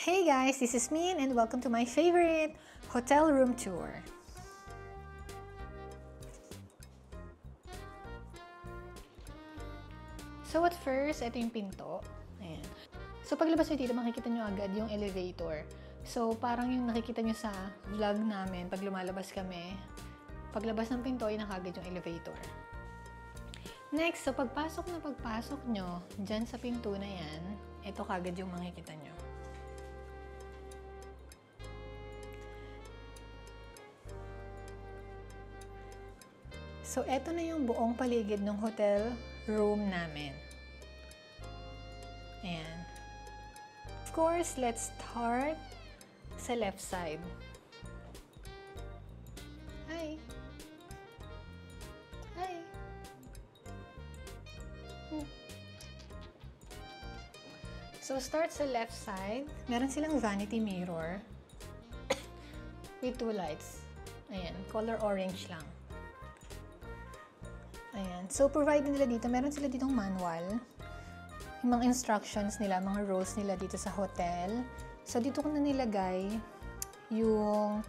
Hey guys, this is Min and welcome to my favorite hotel room tour. So at first, ito yung pinto. Ayan. So paglabas nyo dito, makikita nyo agad yung elevator. So parang yung nakikita nyo sa vlog namin, pag lumalabas kami, paglabas ng pinto, yun nakagad yung elevator. Next, so pagpasok nyo, dyan sa pinto na yan, ito kagad yung makikita nyo. So, eto na yung buong paligid ng hotel room namin. Ayan. Of course, let's start sa left side. Hi! Hi! So, start sa left side. Meron silang vanity mirror with two lights. Ayan, color orange lang. Ayan. So, provided nila dito, meron sila ditong manual. Yung mga instructions nila, mga rules nila dito sa hotel. So, dito ko na nilagay yung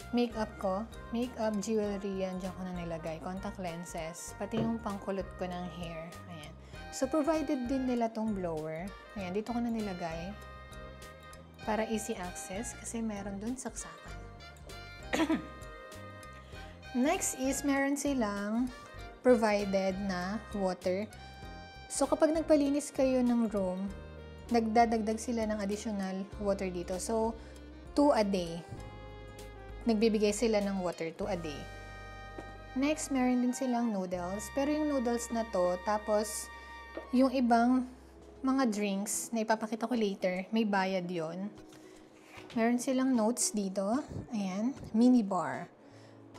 makeup ko. Makeup, jewelry, yan. Diyan ko na nilagay. Contact lenses. Pati yung pangkulot ko ng hair. Ayan. So, provided din nila tong blower. Ayan. Dito ko na nilagay. Para easy access. Kasi meron dun saksakan. Next is, meron silang provided na water. So, kapag nagpalinis kayo ng room, nagdadagdag sila ng additional water dito. So, 2 a day. Nagbibigay sila ng water 2 a day. Next, meron din silang noodles. Pero yung noodles na to, tapos yung ibang mga drinks na ipapakita ko later, may bayad yon. Meron silang notes dito. Ayan, mini bar.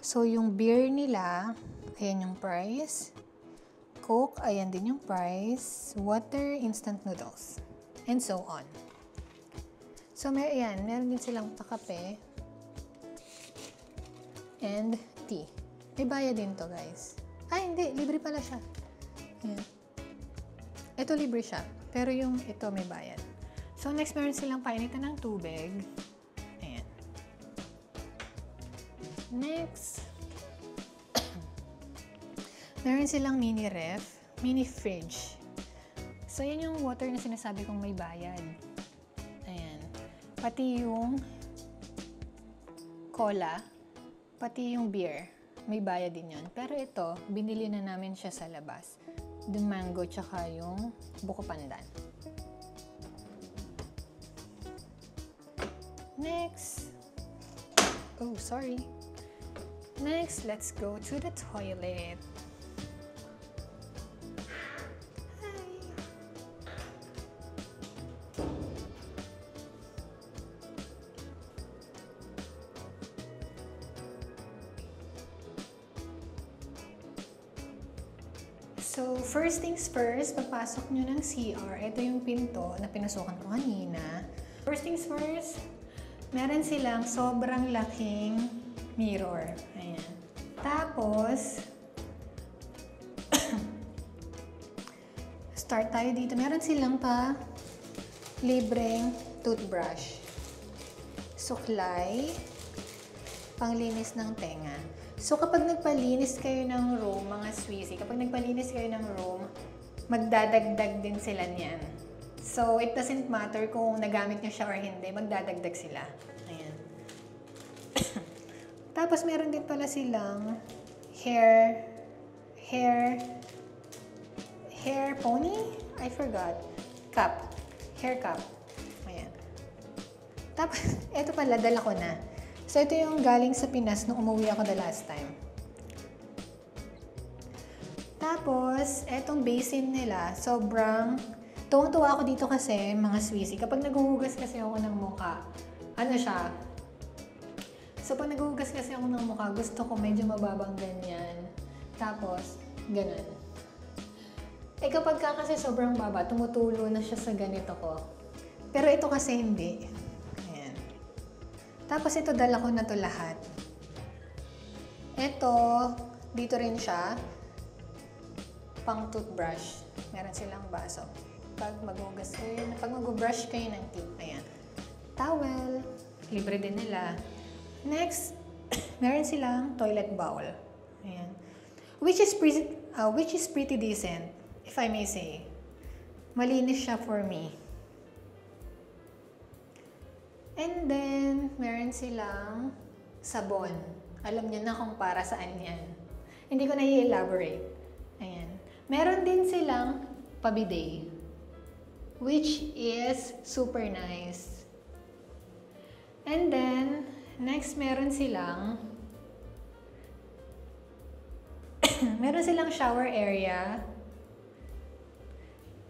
So, yung beer nila, ayan yung price. Coke, ayan din yung price. Water, instant noodles. And so on. So, ayan, meron din silang pakape. And tea. May bayad din to, guys. Ay, hindi. Libre pala siya. Ayan. Ito, libre siya. Pero yung ito, may bayad. So, next, meron silang painitan ng tubig. Ayan. Next, meron silang mini ref, mini fridge. So, yan yung water na sinasabi kong may bayad. Ayan. Pati yung cola, pati yung beer, may bayad din yun. Pero ito, binili na namin siya sa labas. The mango, tsaka yung buko pandan. Next. Oh, sorry. Next, let's go to the toilet. So, first things first, pagpasok nyo ng CR, ito yung pinto na pinasukan ko kanina. First things first, meron silang sobrang laking mirror. Ayan. Tapos, start tayo dito. Meron silang pa libreng toothbrush, suklay, panglinis ng tenga. So, kapag nagpalinis kayo ng room, mga Swissy, kapag nagpalinis kayo ng room, magdadagdag din sila niyan. So, it doesn't matter kung nagamit nyo siya or hindi, magdadagdag sila. Ayan. Tapos, meron din pala silang hair pony? I forgot. Cup. Hair cup. Ayan. Tapos, eto pala, dala ko na. So, ito yung galing sa Pinas nung umuwi ako the last time. Tapos, etong basin nila, sobrang tuwang-tuwa ako dito kasi, mga Swissy. Kapag naghuhugas kasi ako ng mukha, ano siya? So, pag naghuhugas kasi ako ng mukha, gusto ko medyo mababang ganyan. Tapos, ganun. Eh, kapag ka kasi sobrang baba, tumutulo na siya sa ganito ko. Pero ito kasi hindi. Tapos ito, dala ko na to lahat. Ito, dito rin siya. Pang toothbrush. Meron silang baso. Pag mag-brush kayo ng teeth, ayan. towel. Libre din nila. Next, meron silang toilet bowl. Ayan. Which is pretty decent, if I may say. Malinis siya for me. And then, meron silang sabon. Alam niyo na kung para saan yan. Hindi ko na i-elaborate. Ayan. Meron din silang pabidet, which is super nice. And then, next meron silang shower area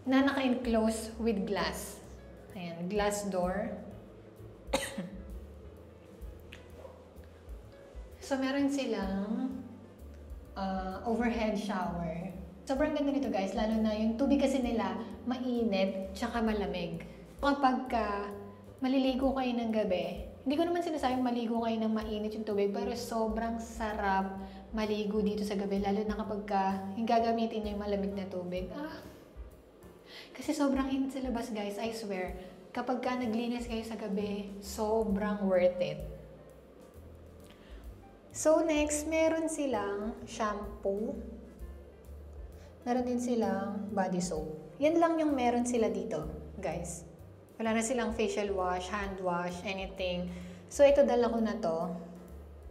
na naka-enclose with glass. Ayan, glass door. So, meron silang overhead shower. Sobrang ganda nito guys, lalo na yung tubig kasi nila mainit tsaka malamig. Kapag maliligo kayo ng gabi, hindi ko naman sinasabing maligo kayo ng mainit yung tubig, pero sobrang sarap maligo dito sa gabi, lalo na kapag yung gagamitin nyo yung malamig na tubig. Kasi sobrang init sa labas guys, I swear. Kapag naglinis kayo sa gabi, sobrang worth it. So next, meron silang shampoo. Meron din silang body soap. Yan lang yung meron sila dito, guys. Wala na silang facial wash, hand wash, anything. So ito, dala ko na to.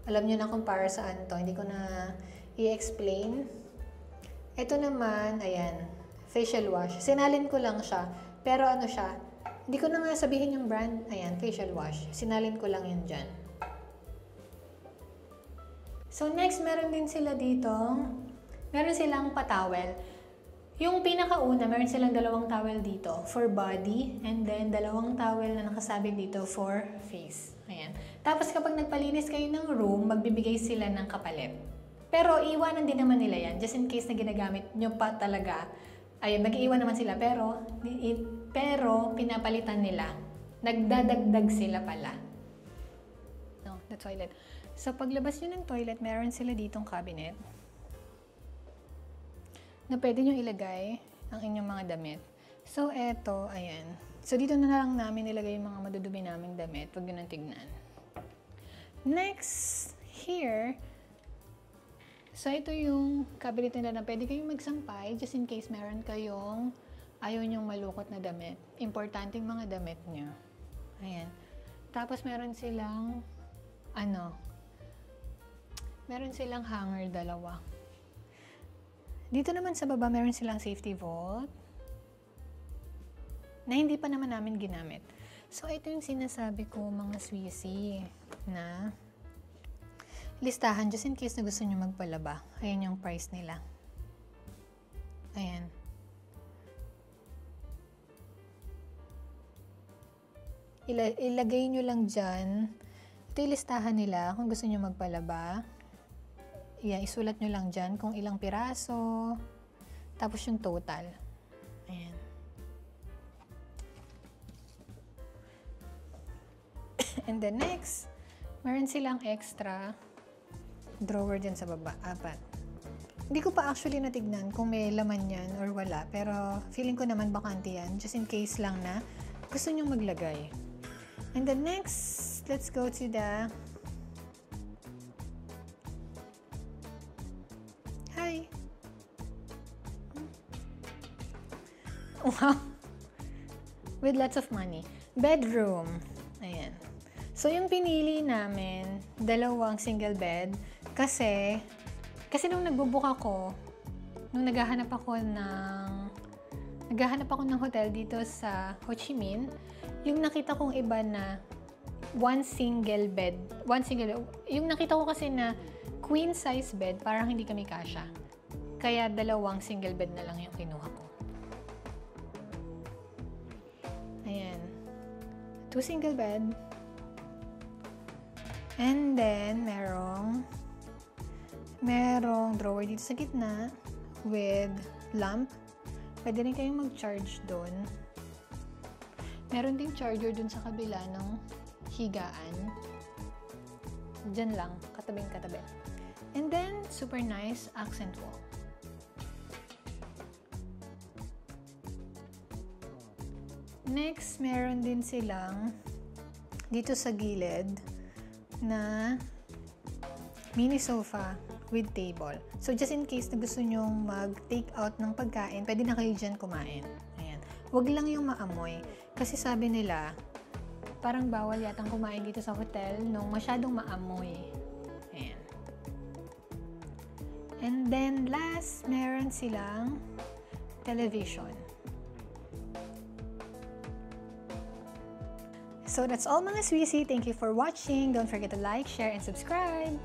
Alam nyo na kung para saan to. Hindi ko na i-explain. Ito naman, ayan, facial wash. Sinalin ko lang siya. Pero ano siya, hindi ko na nga sabihin yung brand. Ayan, facial wash. Sinalin ko lang yun dyan. So next, meron din sila dito. Meron silang patowel. Yung pinakauna, meron silang dalawang towel dito for body, and then dalawang towel na nakasabit dito for face. Ayan. Tapos kapag nagpalinis kayo ng room, magbibigay sila ng kapalit. Pero iwanan din naman nila yan, just in case na ginagamit nyo pa talaga. Ayun, nag-iwan naman sila, pero pinapalitan nila. Nagdadagdag sila pala. No, the toilet. So, paglabas nyo ng toilet, meron sila ditong cabinet na pwede nyo ilagay ang inyong mga damit. So, eto, ayan. So, dito na lang namin ilagay yung mga madudumi naming damit. Huwag nyo nang tignan. Next, here, so ito yung cabinet nila na pwede kayong magsampay just in case meron kayong ayaw nyong malukot na damit. Importante yung mga damit nyo. Ayan. Tapos, meron silang, meron silang hanger, dalawa. Dito naman sa baba, meron silang safety vault na hindi pa naman namin ginamit. So, ito yung sinasabi ko, mga Swissy, na listahan just in case na gusto nyo magpalaba. Ayan yung price nila. Ayan. Ilagay nyo lang dyan. Ito yung listahan nila kung gusto nyo magpalaba. Yan, isulat nyo lang dyan kung ilang piraso. Tapos yung total. Ayan. And then next, meron silang extra drawer dyan sa baba. 4. Hindi ko pa actually natignan kung may laman yan or wala. Pero feeling ko naman bakante yan. Just in case lang na gusto nyo maglagay. And then next, let's go to the wow. With lots of money. Bedroom. Ayan. So, yung pinili namin, dalawang single bed. Kasi nung nagbubook ako, nung naghahanap ako ng hotel dito sa Ho Chi Minh, yung nakita kong iba na one single bed. Yung nakita ko kasi na queen size bed, parang hindi kami kasya. Kaya dalawang single bed na lang yung kinuha ko. Ayan. 2 single bed. And then, merong drawer dito sa gitna with lamp. Pwede rin kayong mag-charge doon. Meron ding charger doon sa kabila ng higaan. Diyan lang, katabing-katabi. And then, super nice accent wall. Next, meron din silang dito sa gilid na mini sofa with table. So, just in case na gusto nyong mag-take out ng pagkain, pwede na kayo dyan kumain. Ayan. Huwag lang yung maamoy. Kasi sabi nila, parang bawal yatang kumain dito sa hotel nung masyadong maamoy. Ayan. And then, last, meron silang television. So, that's all mga Swissy. Thank you for watching. Don't forget to like, share, and subscribe.